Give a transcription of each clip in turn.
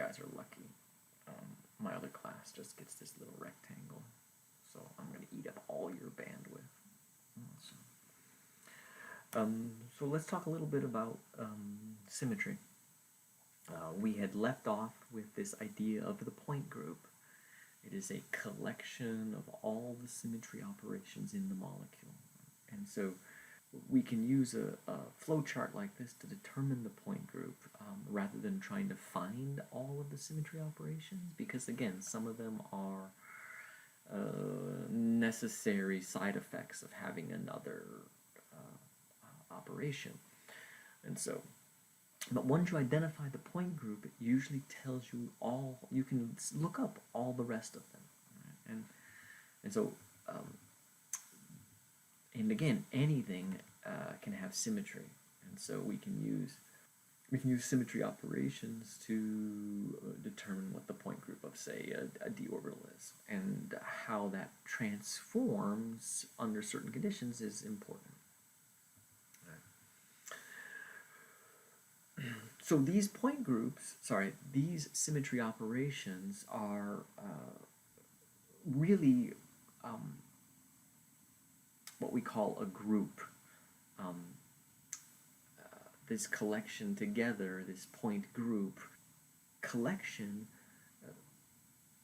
guys are lucky. My other class just gets this little rectangle, so I'm going to eat up all your bandwidth. So let's talk a little bit about symmetry. We had left off with this idea of the point group. It is a collection of all the symmetry operations in the molecule. And so we can use a flowchart like this to determine the point group rather than trying to find all of the symmetry operations, because again, some of them are necessary side effects of having another operation. And so, but once you identify the point group, it usually tells you all, you can look up all the rest of them. Right? And so, and again, anything can have symmetry, and so we can use symmetry operations to determine what the point group of, say, a d orbital is, and how that transforms under certain conditions is important. So these point groups, these symmetry operations are really what we call a group. This collection together, this point group collection,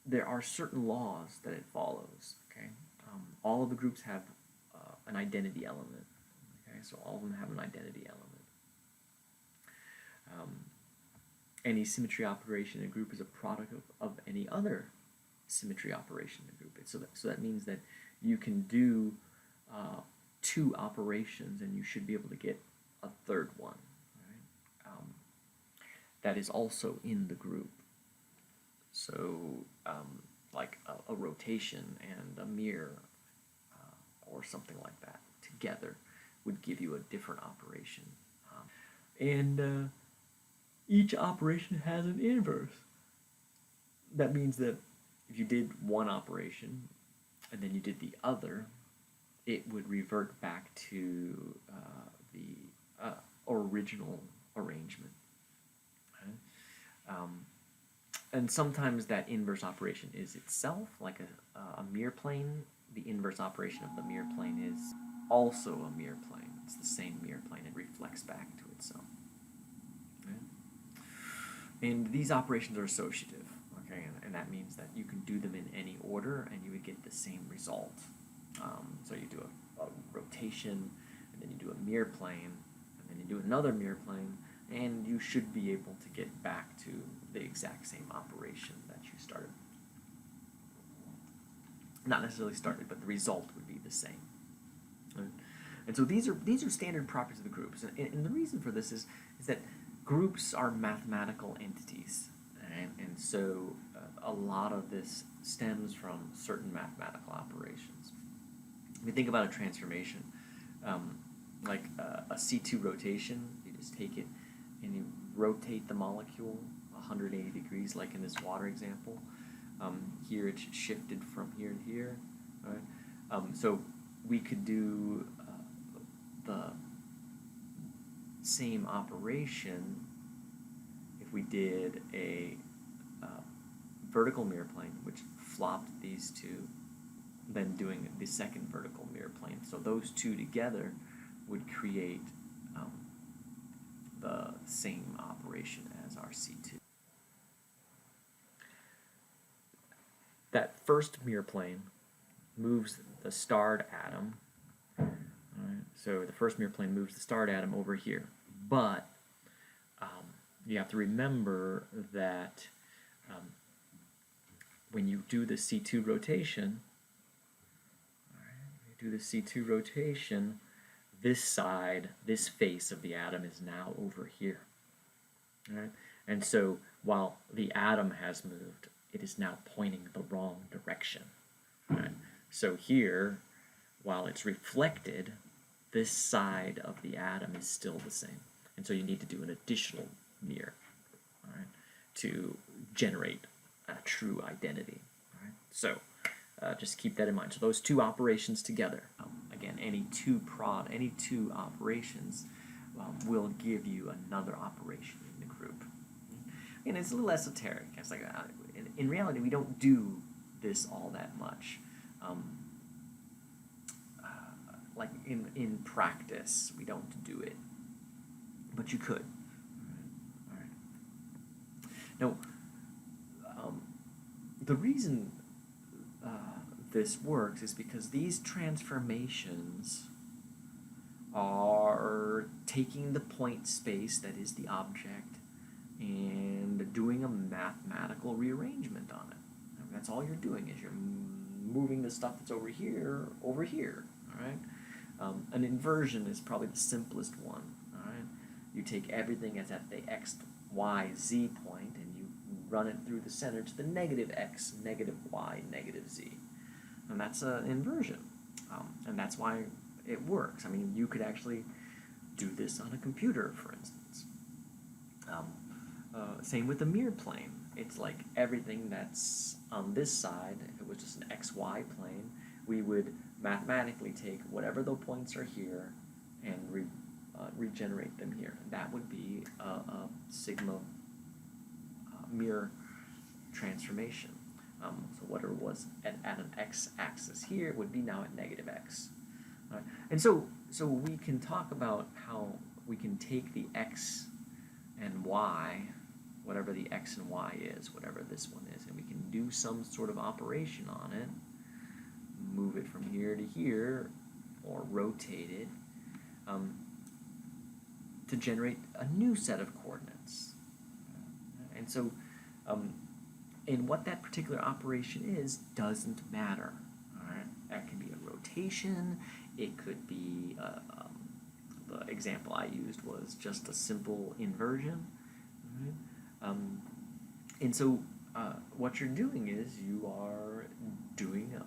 there are certain laws that it follows. Okay, all of the groups have an identity element. Okay, so all of them have an identity element. Any symmetry operation in a group is a product of any other symmetry operation in a group. So that means that you can do two operations and you should be able to get a third one, right? That is also in the group. So like a rotation and a mirror or something like that together would give you a different operation. And each operation has an inverse. That means that if you did one operation and then you did the other, it would revert back to the original arrangement. Okay? And sometimes that inverse operation is itself, like a mirror plane. The inverse operation of the mirror plane is also a mirror plane. It's the same mirror plane. It reflects back to itself. And these operations are associative, okay, and that means that you can do them in any order and you would get the same result. So you do a rotation, and then you do a mirror plane, and then you do another mirror plane, and you should be able to get back to the exact same operation that you started. Not necessarily started, but the result would be the same. Right? And so these are standard properties of the groups, and the reason for this is that groups are mathematical entities, and so a lot of this stems from certain mathematical operations. If you think about a transformation, like a C2 rotation, you just take it and you rotate the molecule 180 degrees, like in this water example. Here it's shifted from here to here. Right? So we could do the same operation if we did a vertical mirror plane, which flopped these two, then doing the second vertical mirror plane. So those two together would create the same operation as our C2. That first mirror plane moves the starred atom. Right, so the first mirror plane moves the starred atom over here, but you have to remember that when you do the C2 rotation, this side, this face of the atom is now over here. Right? And so while the atom has moved, it is now pointing the wrong direction. Right? So here, while it's reflected, this side of the atom is still the same. And so you need to do an additional mirror, right, to generate a true identity. Right? So just keep that in mind. So those two operations together, again, any two operations will give you another operation in the group. and it's a little esoteric. It's like in reality, we don't do this all that much. Like in practice, we don't do it, but you could. All right. Now, the reason this works is because these transformations are taking the point space that is the object and doing a mathematical rearrangement on it. And that's all you're doing, is you're moving the stuff that's over here, all right? An inversion is probably the simplest one, all right? You take everything that's at the x, y, z point, and you run it through the center to the negative x, negative y, negative z. And that's an inversion. And that's why it works. I mean, you could actually do this on a computer, for instance. Same with the mirror plane. It's like everything that's on this side, if it was just an xy plane, we would mathematically take whatever the points are here and regenerate them here. That would be a sigma mirror transformation. So whatever was at an x-axis here would be now at negative x. And so we can talk about how we can take the x and y, whatever the x and y is, whatever this one is, and we can do some sort of operation on it, move it from here to here, or rotate it, to generate a new set of coordinates. And so, and what that particular operation is doesn't matter. All right? That can be a rotation. It could be, the example I used was just a simple inversion. Right? And so what you're doing is you are doing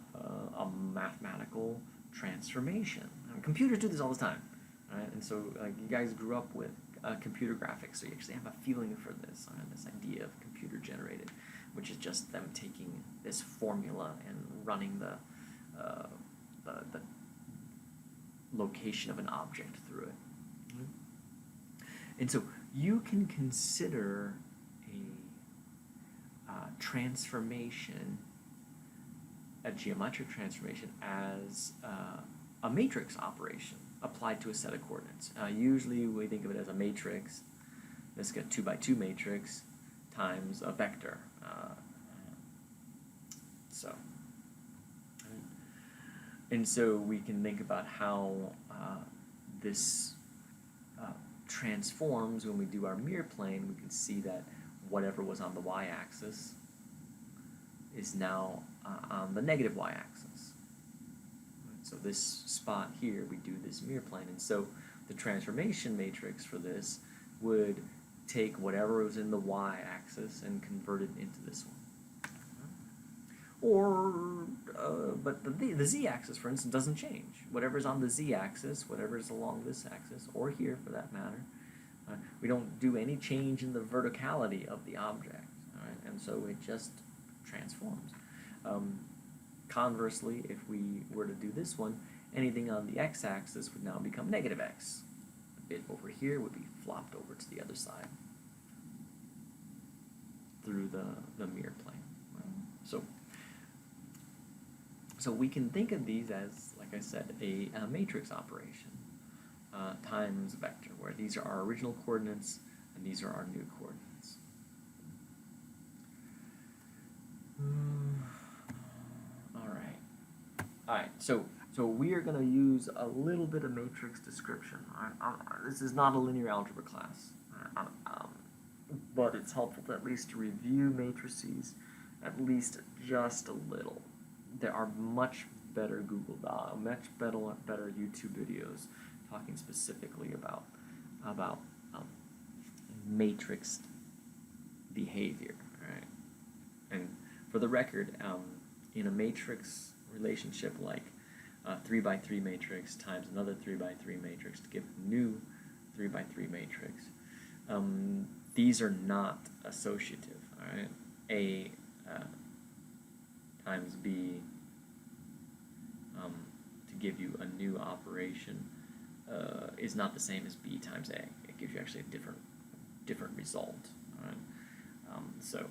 a mathematical transformation. Computers do this all the time. Right? And so you guys grew up with computer graphics, so you actually have a feeling for this, this idea of computer generated, which is just them taking this formula and running the location of an object through it. And so you can consider a transformation, a geometric transformation, as a matrix operation applied to a set of coordinates. Usually we think of it as a matrix. Let's get 2 by 2 matrix times a vector. And so we can think about how this transforms when we do our mirror plane. We can see that whatever was on the y-axis is now on the negative y-axis. So this spot here, we do this mirror plane, and so the transformation matrix for this would take whatever was in the y-axis and convert it into this one. Or, but the z-axis, for instance, doesn't change. Whatever's on the z-axis, whatever's along this axis, or here for that matter, we don't do any change in the verticality of the object, all right? And so it just transforms. Conversely, if we were to do this one, anything on the x-axis would now become negative x. The bit over here would be flopped over to the other side through the mirror plane. So we can think of these as, like I said, a matrix operation times vector, where these are our original coordinates and these are our new coordinates. All right. So we are going to use a little bit of matrix description. This is not a linear algebra class, but it's helpful to at least review matrices, at least just a little. There are much better Google Docs, much better YouTube videos talking specifically about matrix behavior. Right? And for the record, in a matrix relationship like 3 by 3 matrix times another 3 by 3 matrix to give a new 3 by 3 matrix, these are not associative. All right? A times B to give you a new operation is not the same as B times A. It gives you actually a different result. All right? So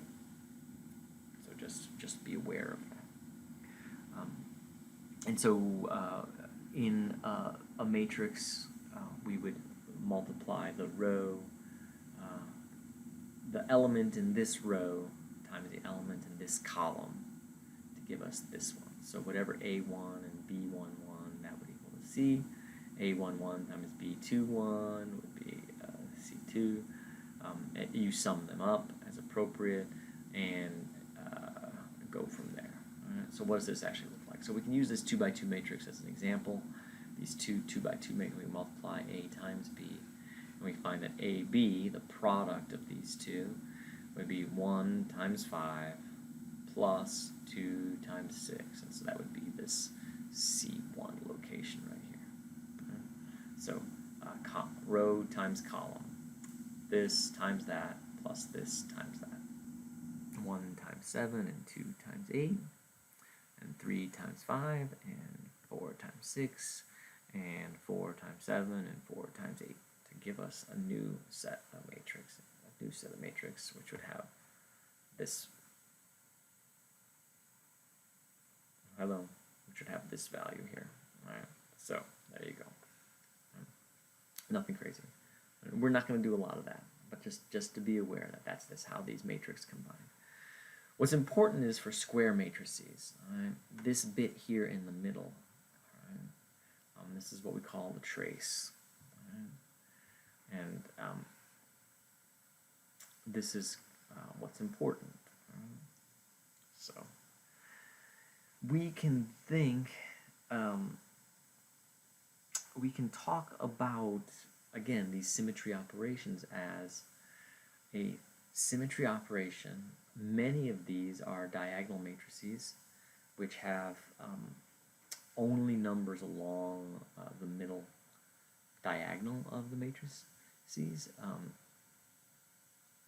just be aware of that. And so in a matrix, we would multiply the row, the element in this row times the element in this column to give us this one. So whatever A1 and B11, that would equal to C. A11 times B21 would be C2. You sum them up as appropriate and go from there. Right? So what does this actually look like? So we can use this 2 by 2 matrix as an example. These two 2 by 2 matrix, we multiply A times B, and we find that AB, the product of these two, would be 1 times 5 plus 2 times 6, and so that would be this C1 location right here. Okay? So row times column, this times that plus this times that. 1 times 7 and 2 times 8 and 3 times 5 and 4 times 6 and 4 times 7 and 4 times 8 to give us a new set of matrix, which would have this, which would have this value here. All right, so there you go. Nothing crazy. We're not going to do a lot of that, but just to be aware that that's how these matrices combine. What's important is for square matrices, right? This bit here in the middle, right? This is what we call the trace, right? And this is what's important. Right? So we can think, we can talk about, again, these symmetry operations as a symmetry operation. Many of these are diagonal matrices, which have only numbers along the middle diagonal of the matrices,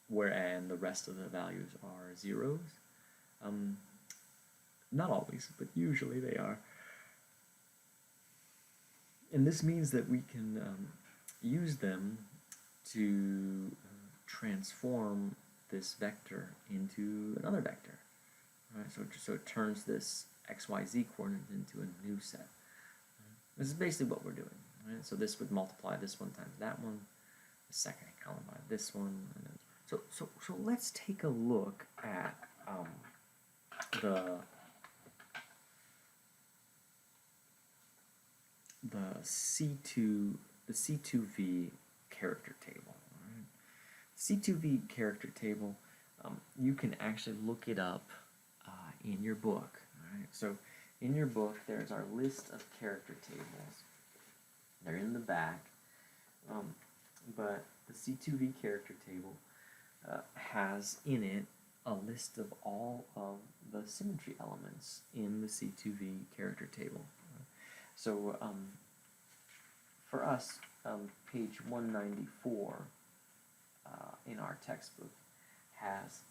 whereas the rest of the values are zeros. Not always, but usually they are. And this means that we can use them to transform this vector into another vector. Right? So it turns this xyz coordinate into a new set. This is basically what we're doing. Right? So this would multiply this one times that one, the second column by this one. And then, so let's take a look at the C2V character table. Right? C2V character table, you can actually look it up in your book. Right? So in your book, there's our list of character tables. They're in the back, but the C2V character table has in it a list of all of the symmetry elements in the C2V character table. So for us, page 194 in our textbook has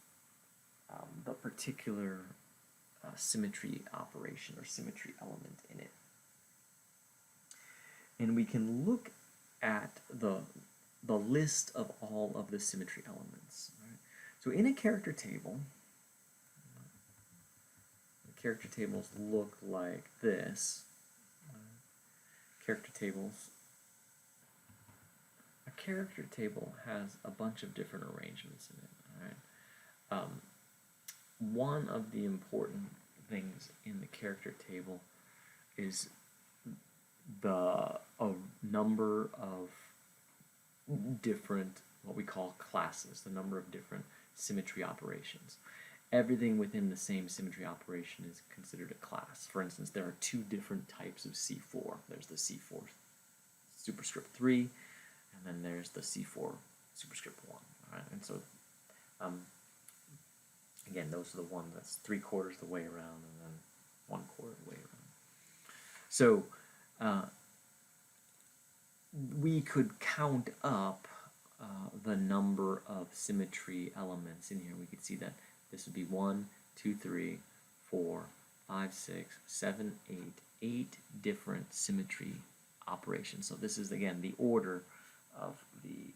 the particular symmetry operation or symmetry element in it. And we can look at the list of all of the symmetry elements. Right? So in a character table, the character tables look like this. Character tables. A character table has a bunch of different arrangements in it. All right? One of the important things in the character table is the number of different, what we call classes, the number of different symmetry operations. Everything within the same symmetry operation is considered a class. For instance, there are two different types of C4. There's the C4 superscript 3, and then there's the C4 superscript 1. Right? And so, again, those are the ones that's 3/4 the way around, and then 1/4 the way around. So, we could count up the number of symmetry elements in here. We could see that this would be 1, 2, 3, 4, 5, 6, 7, 8, 8 different symmetry operations. So this is, again, the order of the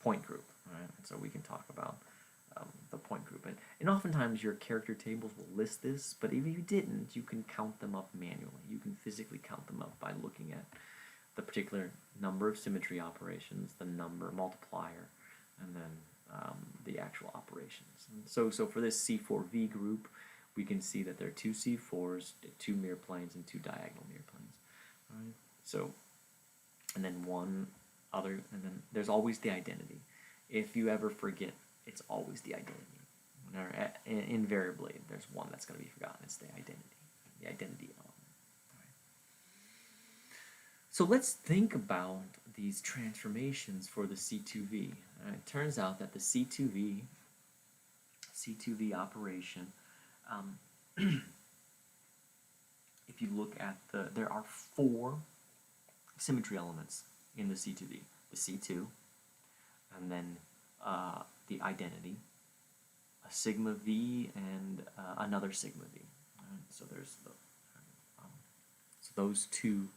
point group, right? And so we can talk about the point group. And oftentimes your character tables will list this, but if you didn't, you can count them up manually. You can physically count them up by looking at the particular number of symmetry operations, the number multiplier, and then the actual operations. And so for this C4V group, we can see that there are 2 C4s, 2 mirror planes, and 2 diagonal mirror planes. Right? So, and then one other, and then there's always the identity. If you ever forget, it's always the identity. Invariably, there's one that's going to be forgotten. It's the identity element. Right? So let's think about these transformations for the C2V. It turns out that the C2V operation, if you look at there are 4 symmetry elements in the C2V. The C2, and then the identity, a sigma V, and another sigma V. Right? So there's so those 2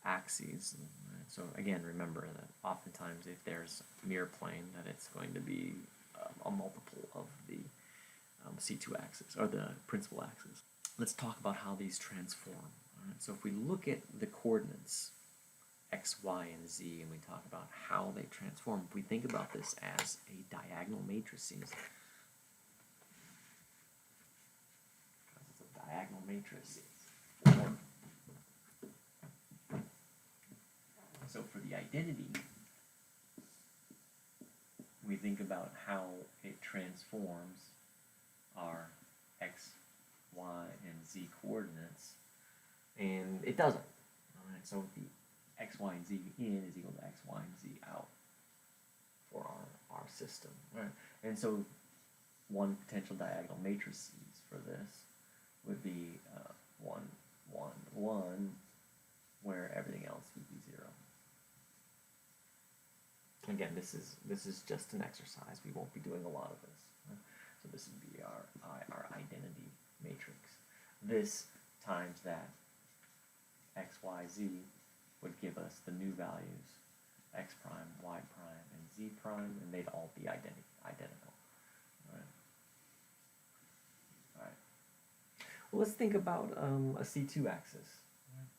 axes. Right? So again, remember that oftentimes if there's a mirror plane, that it's going to be a multiple of the C2 axis, or the principal axis. Let's talk about how these transform. Right? So if we look at the coordinates x, y, and z, and we talk about how they transform, if we think about this as a diagonal matrices, because it's a diagonal matrix, so for the identity, we think about how it transforms our x, y, and z coordinates, and it doesn't. All right, so the x, y, and z in is equal to x, y, and z out for our system. Right? And so one potential diagonal matrices for this would be 1, 1, 1, where everything else would be 0. Again, this is just an exercise. We won't be doing a lot of this. Right? So this would be our identity matrix. This times that x, y, z would give us the new values, x prime, y prime, and z prime, and they'd all be identical. Right? All right. Well, let's think about a C2 axis. Right?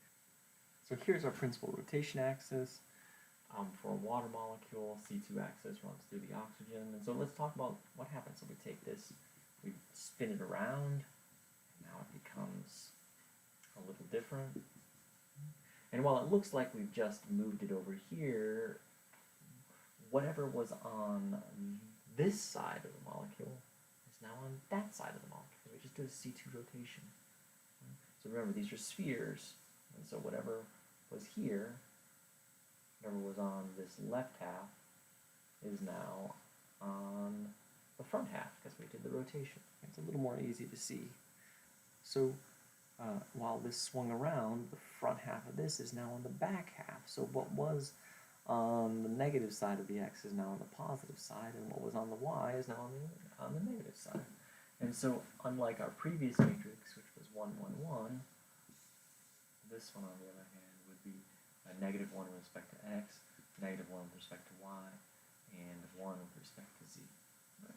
So here's our principal rotation axis. For a water molecule, C2 axis runs through the oxygen. And so let's talk about what happens. So we take this, we spin it around, and now it becomes a little different. And while it looks like we've just moved it over here, whatever was on this side of the molecule is now on that side of the molecule. We just did a C2 rotation. So remember, these are spheres, and so whatever was here, whatever was on this left half, is now on the front half, because we did the rotation. It's a little more easy to see. So while this swung around, the front half of this is now on the back half. So what was on the negative side of the x is now on the positive side, and what was on the y is now on the negative side. And so unlike our previous matrix, which was 1, 1, 1, this one, on the other hand, would be a -1 with respect to x, -1 with respect to y, and 1 with respect to z. Right?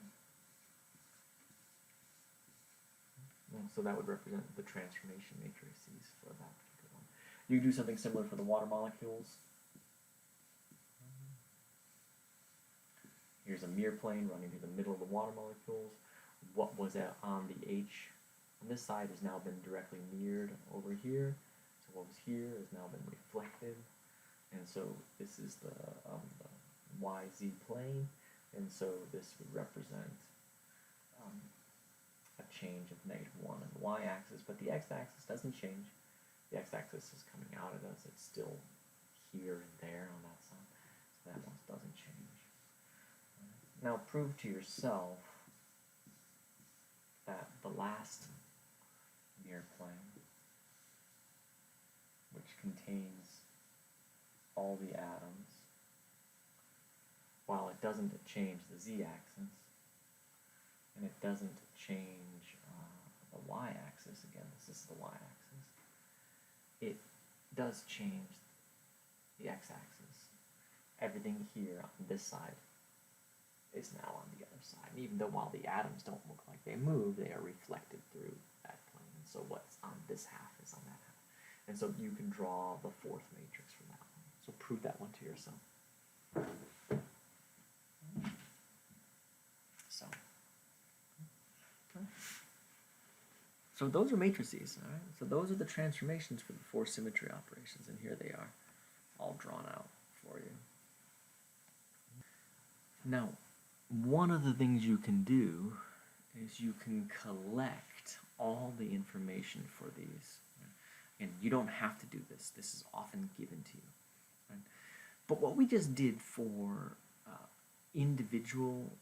So that would represent the transformation matrices for that particular one. You do something similar for the water molecules. Here's a mirror plane running through the middle of the water molecules. What was on the H on this side has now been directly mirrored over here. So what was here has now been reflected. And so this is the YZ plane. And so this would represent a change of -1 on the y-axis, but the x-axis doesn't change. The x-axis is coming out at us. It's still here and there on that side. So that one doesn't change. Now prove to yourself that the last mirror plane, which contains all the atoms, while it doesn't change the z-axis, and it doesn't change the y-axis, again, this is the y-axis, it does change the x-axis. Everything here on this side is now on the other side. And even though while the atoms don't look like they move, they are reflected through that plane. And so what's on this half is on that half. And so you can draw the fourth matrix from that one. So prove that one to yourself. So those are matrices, all right? So those are the transformations for the four symmetry operations, and here they are, all drawn out for you. Now, one of the things you can do is you can collect all the information for these. And you don't have to do this. This is often given to you. Right? But what we just did for individual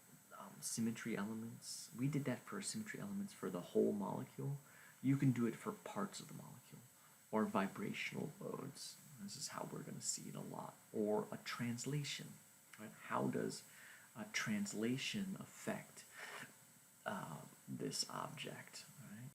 symmetry elements, we did that for symmetry elements for the whole molecule. You can do it for parts of the molecule, or vibrational loads. This is how we're going to see it a lot. Or a translation. Right? How does a translation affect this object?